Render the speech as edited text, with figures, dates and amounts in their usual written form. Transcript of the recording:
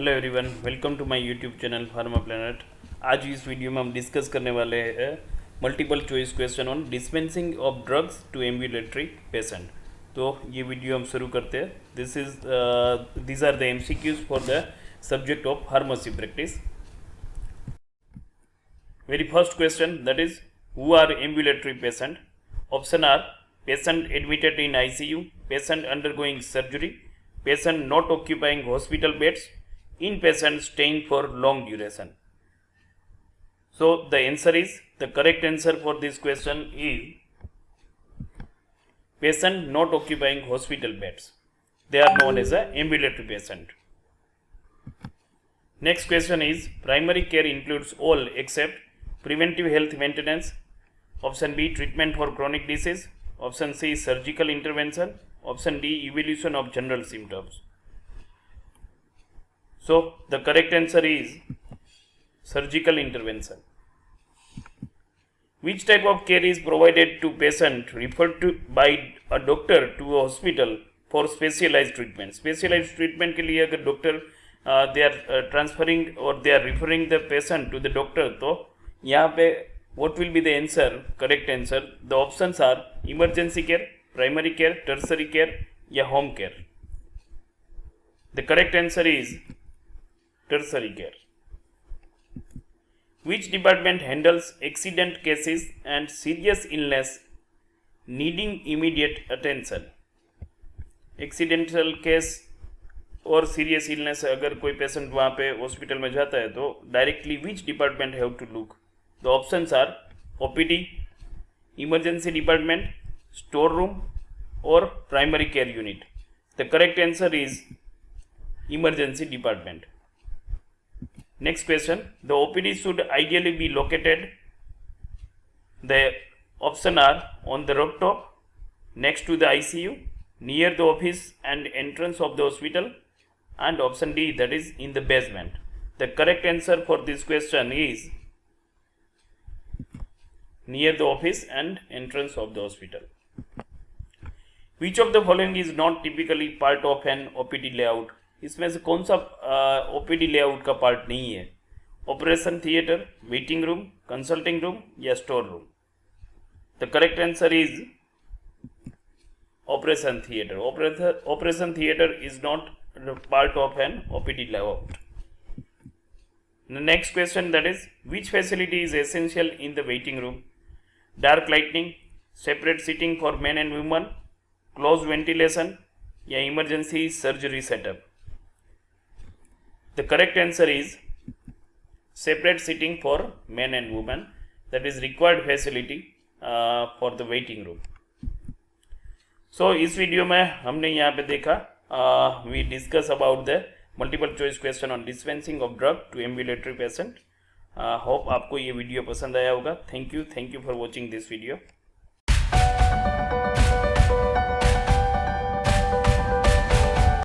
Hello everyone, welcome to my YouTube channel Pharmaplanet. आज इस video में हम डिस्कस करने वाले हैं multiple choice question on dispensing of drugs to ambulatory patient. तो ये वीडियो हम शुरू करते हैं। This are the MCQs for the subject of pharmacy practice. Very first question, that is who are ambulatory patient? Option are patient admitted in ICU, patient undergoing surgery, patient not occupying hospital beds, inpatient staying for long duration. So the answer is, the correct answer for this question is patient not occupying hospital beds. They are known as a ambulatory patient. Next question is, primary care includes all except preventive health maintenance. Option B, treatment for chronic disease. Option C, surgical intervention. Option D, evolution of general symptoms. So the correct answer is surgical intervention. Which type of care is provided to patient referred to by a doctor to a hospital for specialized treatment? Specialized treatment के लिए अगर doctor they are transferring or they are referring the patient to the doctor, तो यहाँ पे what will be the answer? Correct answer. The options are emergency care, primary care, tertiary care या home care. The correct answer is tertiary care. Which department handles accident cases and serious illness needing immediate attention? Accidental case और serious illness अगर कोई patient वहाँ पे hospital में जाता है तो directly which department have to look? The options are OPD, emergency department, store room or primary care unit. The correct answer is emergency department. Next question, the OPD should ideally be located. The option are on the rooftop, next to the ICU, near the office and entrance of the hospital, and option D, that is in the basement. The correct answer for this question is near the office and entrance of the hospital. Which of the following is not typically part of an OPD layout? इसमें से कौन सा OPD layout का part नहीं है? Operation theatre, waiting room, consulting room या store room? The correct answer is operation theatre. Operation theatre is not part of an OPD layout. The next question, that is, which facility is essential in the waiting room? Dark lighting, separate seating for men and women, closed ventilation या emergency surgery setup? The correct answer is separate seating for men and women, that is required facility for the waiting room. So इस video में हमने यहाँ पे देखा we discuss about the multiple choice question on dispensing of drug to ambulatory patient. Hope आपको ये video पसंद आया होगा. Thank you for watching this video.